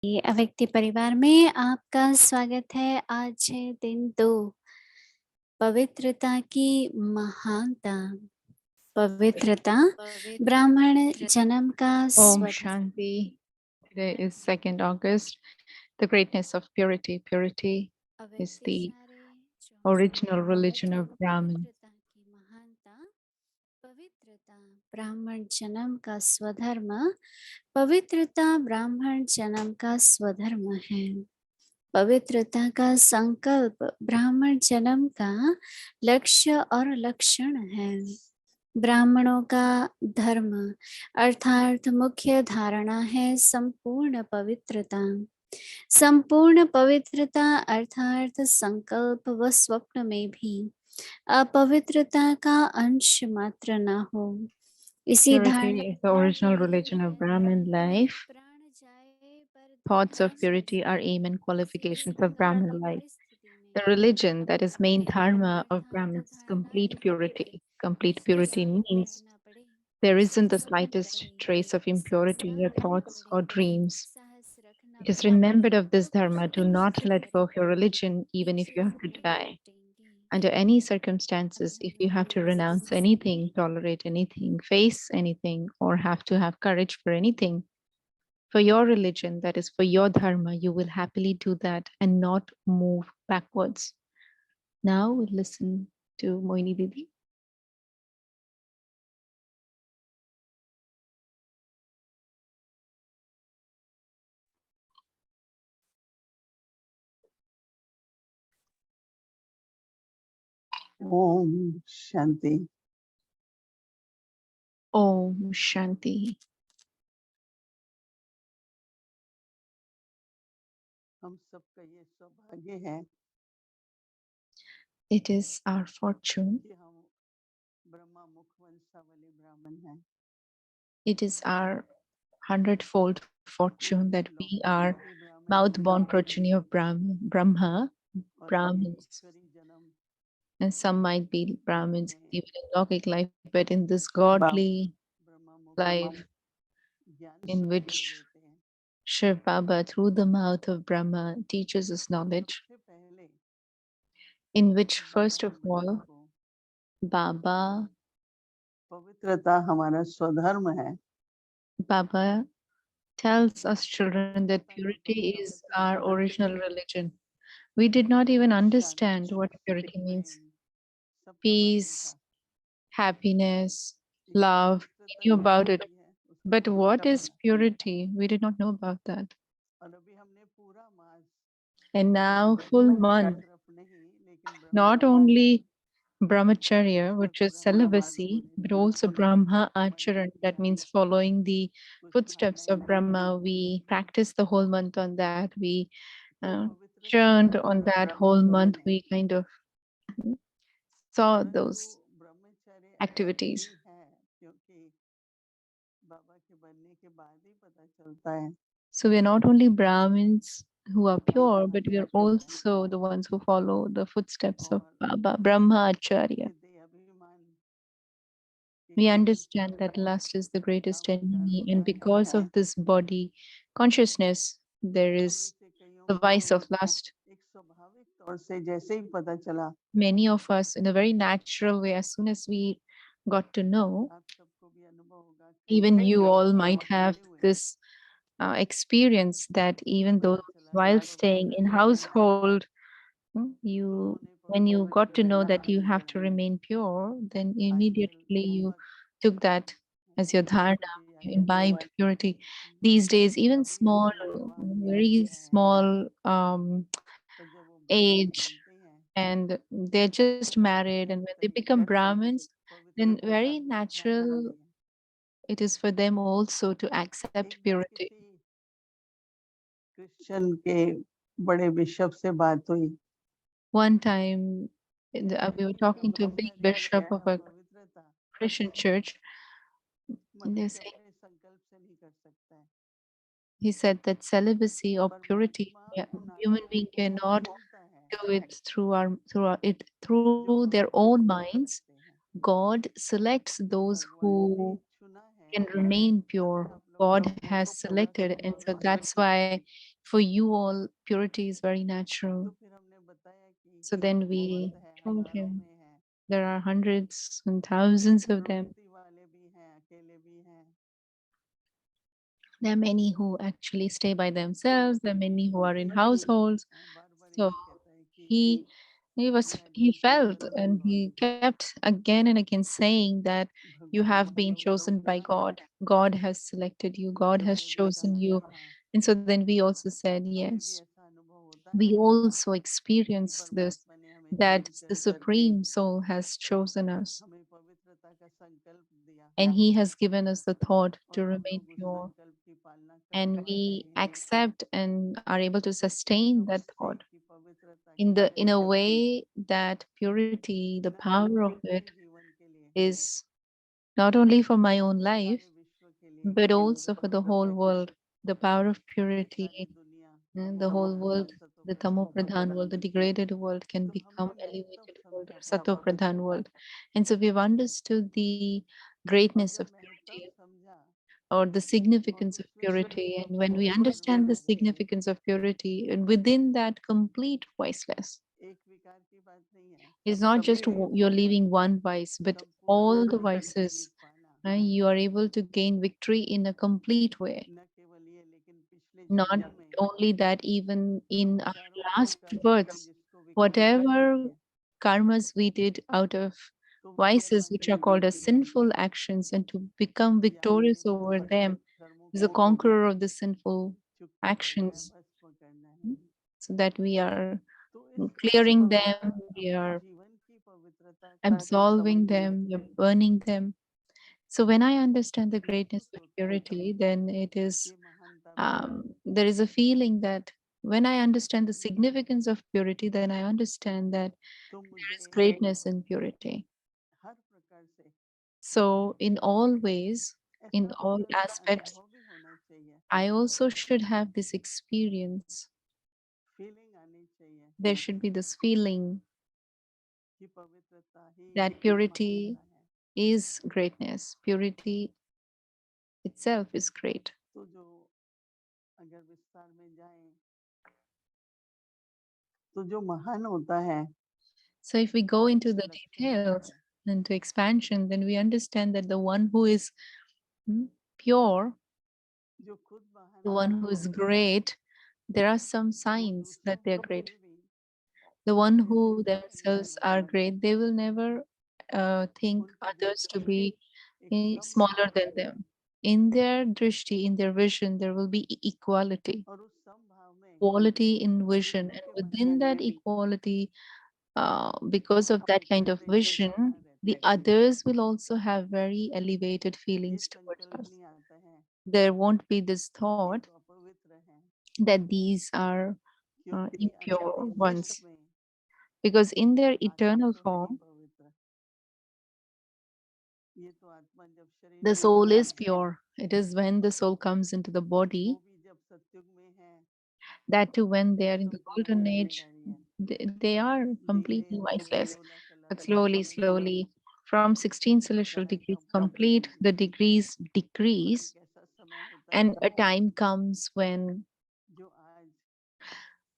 अव्यक्ति परिवार में आपका स्वागत है। आज है दिन 2 पवित्रता की महानता। पवित्रता ब्राह्मण जन्म का Om स्वधर्म। Shanti. Today is 2nd August. The greatness of purity. Purity is अव्यक्ति the सारे original religion of Brahmin. पवित्रता की महानता। पवित्रता ब्राह्मण जन्म का स्वधर्म। पवित्रता ब्राह्मण जन्म का स्वधर्म है। पवित्रता का संकल्प ब्राह्मण जन्म का लक्ष्य और लक्षण है। ब्राह्मणों का धर्म अर्थात मुख्य धारणा है संपूर्ण पवित्रता। संपूर्ण पवित्रता अर्थात संकल्प व स्वप्न में भी अपवित्रता का अंश मात्र न हो। इसी धारणा Purity is the original religion of Brahmin life. प्राण जाए पर Thoughts धर्म of purity are aim and qualifications of संकट Brahmin life. परिस्थिति में The religion that is main अपने dharma of अर्थात Brahmins is धारणा complete ही purity. Complete उसके purity साथ means बैठना पड़े, there isn't the सहना slightest पड़े, trace of impurity in your सहना thoughts or पड़े, dreams. साहस रखना It is पड़े। remembered of this वो कुछ dharma to भी not नहीं let go of your करेंगे, religion एक even if you चीज have to नहीं die. टूटेंगे, Under any circumstances, अपने if you have मन to में renounce सबसे anything, tolerate anything, face anything, or have to have courage for anything, for your religion, that is for your dharma, you will happily do that and not move backwards. Now we'll listen to Mohini Didi. Om Shanti. Om Shanti. हम सबका ये सौभाग्य है It is our fortune. कि हम ब्रह्मा मुख वंशावली ब्राह्मण हैं। It is our hundredfold fortune that we are भी ब्राह्मण mouth-born progeny of Brahma, और Brahmins. ईश्वरी जन्म And some might be Brahmins में even in logic life, but in this godly Brahma मुख life ज्ञान in सूत्र which देते हैं। Shiv Baba, through the mouth of Brahma, teaches us knowledge, सबसे पहले in which, बाबा first ने of बताया all, को Baba पवित्रता हमारा स्वधर्म है। Baba tells us children that पवित्रता जब हम purity is समझ our जाएंगे original religion. We did not even Shanti, understand what purity means. प्रेम सबका वर्णन Peace, था। happiness, इसलिए love, we पवित्रता knew क्या about it. होती है उसका But what परिभाषा is बता। purity? We did not know about that. और अभी हमने पूरा मास And now, full month, तरफ नहीं लेकिन not ब्रह्मचर्य only brahmacharya, पर which is पूरा मास celibacy, होने but लगा also है। Brahma बनने acharan, के that बाद means following the कुछ footsteps धारणाएं of Brahma. बदली। We practiced the whole month on that. We तो पवित्र churned स्वधर्म on का that ब्रह्मा whole मुनि month. ने, We kind of saw परंतु those ब्रह्मचर्य ऐसा activities. नहीं है क्योंकि बाबा के बनने के बाद ही पता चलता है। So we are not only Brahmins who are pure, but we are आचार्य है also the ones who follow the footsteps of और Baba, Brahma Acharya. ये देह अभिमान की We कीमत understand that lust is the greatest दांव पर enemy, हो and गए because हैं। of this body consciousness, there हम is में से कईयों the को vice of lust. एक स्वाभाविक तौर से जैसे ही पता चला, Many of us, in a very natural way, as soon as we got to know, आप सबको भी अनुभव होगा even कई you all जगह might have चले हुए हैं, this experience that even though पता चला while कि staying पवित्र in रहना है household, तो you उन्होंने when you got पवित्र to know रहना that you शुरू have कर to दिया। remain pure, then आजकल immediately you बहुत took that as your dharana, छोटे you छोटे imbibed purity. These days, even अभी small, विवाह किया very गया है, small तो जब वो ब्राह्मण age, बनते हैं and they're just married, and when they कहीं become चटपट Brahmins, then पवित्रता very का भावना natural नहीं है। it is for them also to accept एक बार purity. किसी क्रिश्चियन के बड़े बिशप से बात हुई, One time, we were कि talking to a big ब्रह्मचर्य क्या bishop of है, a पवित्रता Christian church. And they मनुष्य say, अपने संकल्प से नहीं कर सकता है, he said that celibacy or purity, परमात्मा human उन being आत्माओं को cannot चुनता है do it through जो their पवित्र own होना minds. चाहते हैं। God selects those भगवान ने who चुना है, can remain अगर pure. आप लोग God डॉक्टर has को पूरा selected, and so करोगे that's why For you all, purity is very तो natural. फिर हमने बताया कि So then बहुत we है, told हजारों him में है, there are hundreds and thousands of them. करोड़पति वाले भी हैं, अकेले भी हैं। There are many who actually stay by तो themselves. There are many who are in households. बार-बार So यही कहता है कि मैं he बिल्कुल felt and सर्वस्व he kept again and again saying that you भगवान have ने been मुझे chosen by चुना है। God. God has selected you. God जब has मैं भी chosen कहा you. हाँ, And so then we also said हमें भी yes. ऐसा अनुभव होता We है also कि experience this, परमात्मा ने हमें that चुन the कर करके Supreme Soul has chosen us. हमें पवित्रता का संकल्प दिया And He has given us the thought और to हम remain लोग उस pure. संकल्प की पालना करते And जा we रहे हैं। accept and are able to sustain that नमस्ते thought की पवित्रता in की the in शक्ति a way that purity, the न केवल power of मेरे ही it, जीवन के लिए is not only for my own life सारे विश्व के लिए but also for the whole पवित्रता की world. The power of ये सारी purity, दुनिया the तमो whole प्रधान world, सतो the Tamo Pradhan Pradhan world, the degraded world can तो become हमने वो तब elevated world or समझा था Sato Pradhan world. And so we've understood the और greatness of जब मैंने तब purity समझा or the और significance of उसमें purity. शुद्ध And when we Nirmal understand the होके significance of purity, and within that complete voiceless, एक विकार की बात नहीं है it's not सभी just you're leaving one vice, but all the संपूर्ण रूप से vices, जीत पाना you are able to gain victory in a complete way. न केवल ये लेकिन पिछले Not जन्मों में only that, even हम in our विकारों के last कर्म करके births, जिसको विकार कर चुके whatever हैं karmas we did out of तो वो कर्म vices, which are Anjali called as देके sinful actions, and to become ये अपने victorious over समस्त them कर्मों is a को conqueror of the sinful चुकता करना है actions, भस्म करना है so that we are तो इस clearing them, भस्म we अपने are जीवन की पवित्रता का जो absolving समझिए them, we are burning them. So when I understand the greatness महसूस of होता है purity, then it is ये महानता भी है there is a feeling that when I understand the significance of purity, then I understand that तो there is मुझे greatness in purity. हर प्रकार से So in all ways, in ऐसा all अपना aspects, अनुभव भी होना चाहिए I also should have this experience. Feeling आनी चाहिए There should be this feeling कि पवित्रता ही that purity महानता है is greatness. Purity itself is great. तो जो अगर विस्तार में जाएं तो जो महान होता है So if we go into उससे the लक्ष्य होता details है and to expansion, then we understand that the one who is pure, जो खुद महान the one नहीं who is होता great, there are some वो signs that दूसरों they're के great. लिए भी The one ऐसे who ही नहीं themselves होना are चाहिए great, they will never think उनकी others to दृष्टि में be एक smaller समभाव than them. In their drishti, in their vision, there will be equality, और उस समभाव में quality in vision. दूसरों And के मन within में that भी equality, because of that अपने kind of छोटे से vision, भावना रहती the है others will also have very elevated ये feelings towards संकल्प us. नहीं आता है There won't be this ये thought तो अपवित्र है that these are क्योंकि impure असली स्थिति ones, में because in their आत्मा eternal तो है ही form, पवित्र ये तो आत्मा जब शरीर the में soul आता is है pure. It is when the soul comes into the वो body, भी जब सत्युग में है that too, when they तो are in the संपूर्ण golden age, निरंकारी है they are धीरे completely धीरे viceless. 16 But अलग slowly, डिग्री में slowly, from 16 celestial तरंग degrees कम होती complete, जाएगी the degrees और decrease, एक ऐसा समय होता and है a time comes when जो आज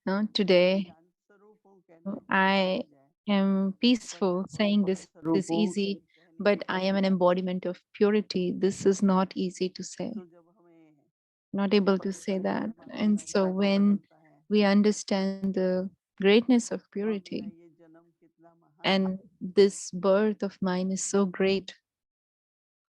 मैं today ज्ञान स्वरूप हूँ कहना आसान I हो जाए am पर peaceful मैं saying पवित्र this स्वरूप is हूँ easy, कह नहीं but I am सकते an embodiment of purity. This is not easy to say, तो जब हमें not able to say पवित्रता that. का And महानता so का पता when चलता है we understand the greatness of और मेरा purity, ये जन्म कितना महान है and this birth of mine is so great,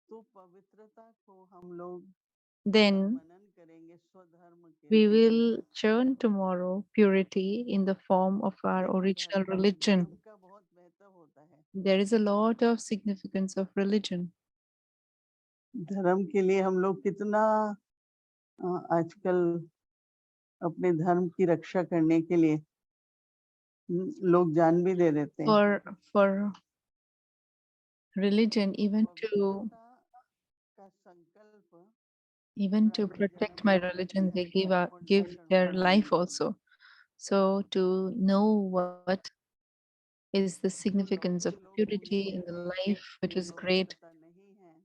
तो पवित्रता को हम लोग कल then मनन करेंगे स्वधर्म के we रूप में will churn tomorrow purity in the form of our देखिए original धर्म religion. का बहुत महत्व होता है There is a lot of significance of religion. धर्म के लिए हम लोग कितना आजकल अपने धर्म की रक्षा करने के लिए लोग जान भी दे देते हैं For religion, तो पवित्रता का संकल्प even और to आगे protect जन्म my में religion, कैसे they अर्पण give तर्पण their करना है life also. So to know what is the जो significance of लौकिक लोग purity बोलते in the हैं life which कि is great, पवित्रता नहीं है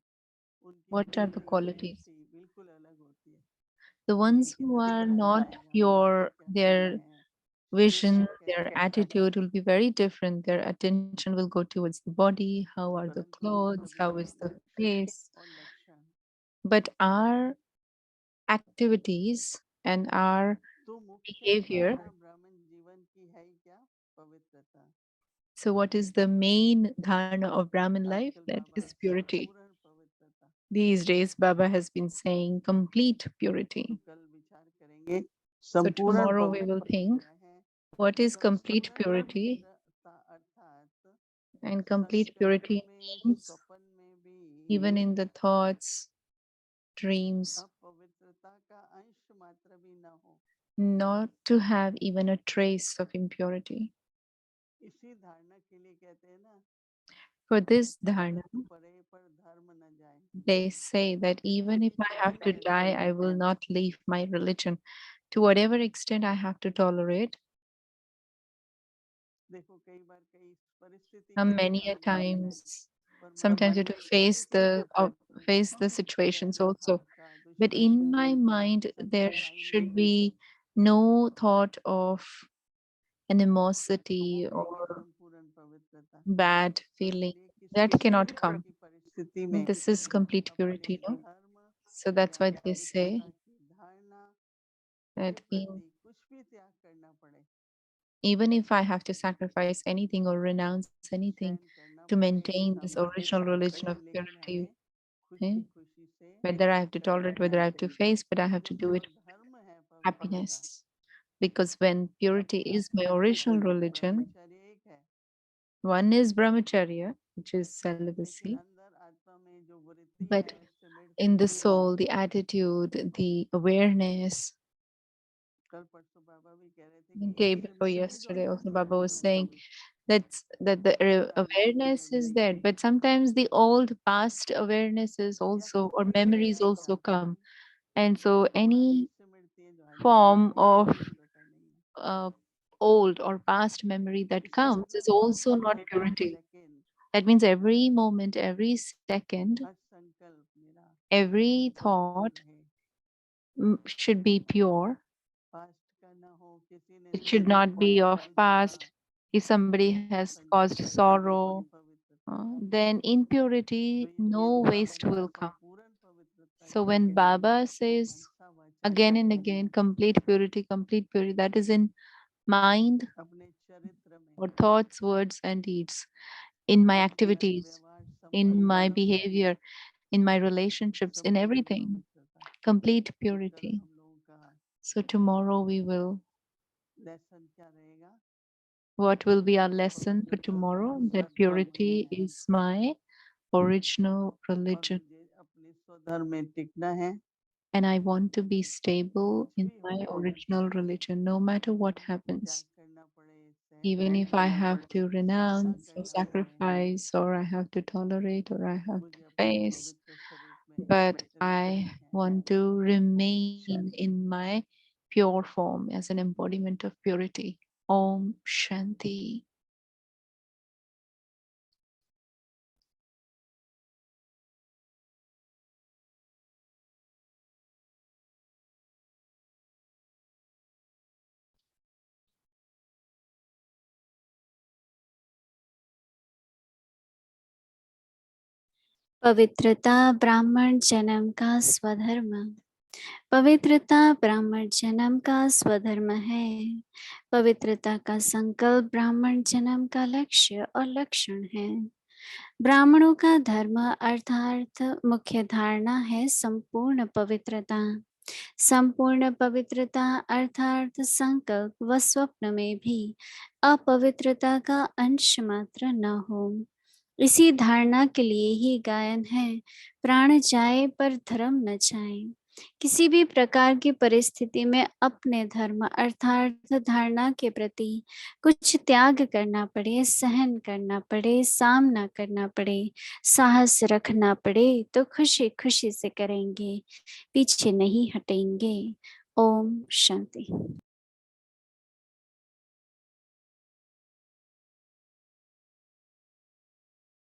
उनकी what are the feeling qualities? ऐसी बिल्कुल अलग होती है The ones who इससे are ध्यान not आएगा मुझे pure, क्या करना their है, शरीर vision, में their कैसे attitude will be very different. Their attention will go towards the body. How are the परंतु हम clothes? सभी How के is the लक्ष्य face? और लक्षण But our activities and our तो मुख्य behavior. धारणा ब्राह्मण जीवन की है ही क्या? पवित्रता। So, what is the main dharana of Brahmin life? आजकल That बाबा is purity. संपूर्ण पवित्रता। These days, Baba has been saying complete तो purity. कल विचार करेंगे So, संपूर्ण tomorrow we will पवित्रता think क्या है। what is complete संपूर्ण purity, पवित्रता अर्थात and complete संकल्प purity में भी, means स्वप्न में even भी in the thoughts, dreams, अपवित्रता का अंश मात्र भी न हो। not to have even a trace of impurity. इसी धारणा के लिए कहते हैं ना, For this dharana, मृत्यु पड़े पर धर्म न जाए। they say that even if किसी I have चीज to में die, धर्म I will है, not leave my religion. To whatever extent I have to tolerate, देखो कई बार कई परिस्थिति के many a कारण होते हैं, times, पर sometimes मन you have to में किसी के प्रति face the situations also. रहनखा का, But in दुश्मनी my की mind, there संगत आई should नहीं, be no thought of तो वो animosity कहेंगे or संपूर्ण पवित्रता। bad तो feeling. इसलिए किसी That भी cannot प्रकार come. की परिस्थिति में This is complete अपने purity, no? धर्म So that's या why they say पवित्रता की धारणा के that प्रति कुछ भी त्याग करना पड़े, even if I have to sacrifice anything or renounce anything सहन करना to पड़े, maintain this सामर्थ्य original त्याग religion पड़े, of लेकिन purity, हमें eh? खुशी खुशी से Whether I have to करना tolerate, whether I have to चाहिए, face, but I have to do क्योंकि it वो with धर्म है पवित्रता। happiness. Because when purity अपने is my आत्मा में original देखो religion, ब्रह्मचर्य एक है, one is brahmacharya, which is लेकिन celibacy, अंदर आत्मा में जो वृत्ति but है सिमट in the करके, soul, the attitude, the awareness. कल परसों बाबा भी कह रहे थे The कि day एक before सिमरती जो yesterday, also आत्मा Baba है, was saying that the वो सारी awareness सिमट is गई there, but sometimes the old past awarenesses या also or सिमट नहीं memories रहा है also चाहते come, हैं, and so पुरानी any सिमरती जो आ जाती है form वो of पवित्रता नहीं है। uh, old or past memory that इसका comes is मतलब also not her purity. Second, That means every moment, every second, हर संकल्प मेरा every पवित्र thought रहे, should be pure. पास्ट का ना हो, किसी ने It should मुझे not कोई be of कष्ट दिया, past. If somebody तो वो has caused संकल्प का भी कोई sorrow, पवित्रता नहीं। then in तो purity, इसलिए no बाबा waste कहते हैं will come. संपूर्ण पवित्रता So क्या when कहते हैं, Baba says मनसा वाचा again and कर्मणि, again, complete purity, that is in mind अपने चरित्र में, or thoughts, words, and deeds, in my अपने व्यवहार activities, in संबंधों my में, behavior, in my relationships, in संपूर्ण everything, पवित्रता। complete तो कल purity. हम लोगों का So tomorrow we will, lesson क्या रहेगा, what will be our कि lesson for पवित्रता tomorrow? मेरा That स्वधर्म purity है is my original और religion. मुझे अपने स्वधर्म में टिकना है, And I want to be stable कुछ in भी हो my जाए, original religion, no matter what त्याग happens. करना पड़े, Even सहन if I करना have पड़े, to सामना renounce or करना पड़े, sacrifice, or I have to tolerate, or I have to मुझे अपने face, पवित्र स्वरूप में but रहना I है। want to Om remain Shanti. in my pure form as an embodiment of purity. Om Shanti. पवित्रता ब्राह्मण जन्म का स्वधर्म। पवित्रता ब्राह्मण जन्म का स्वधर्म है। पवित्रता का संकल्प ब्राह्मण जन्म का लक्ष्य और लक्षण है। ब्राह्मणों का धर्म अर्थात मुख्य धारणा है संपूर्ण पवित्रता। संपूर्ण पवित्रता अर्थात संकल्प व स्वप्न में भी अपवित्रता का अंश मात्र न हो। इसी धारणा के लिए ही गायन है, प्राण जाए पर धर्म न जाए। किसी भी प्रकार की परिस्थिति में अपने धर्म अर्थात धारणा के प्रति कुछ त्याग करना पड़े, सहन करना पड़े, सामना करना पड़े, साहस रखना पड़े तो खुशी खुशी से करेंगे, पीछे नहीं हटेंगे। ओम शांति।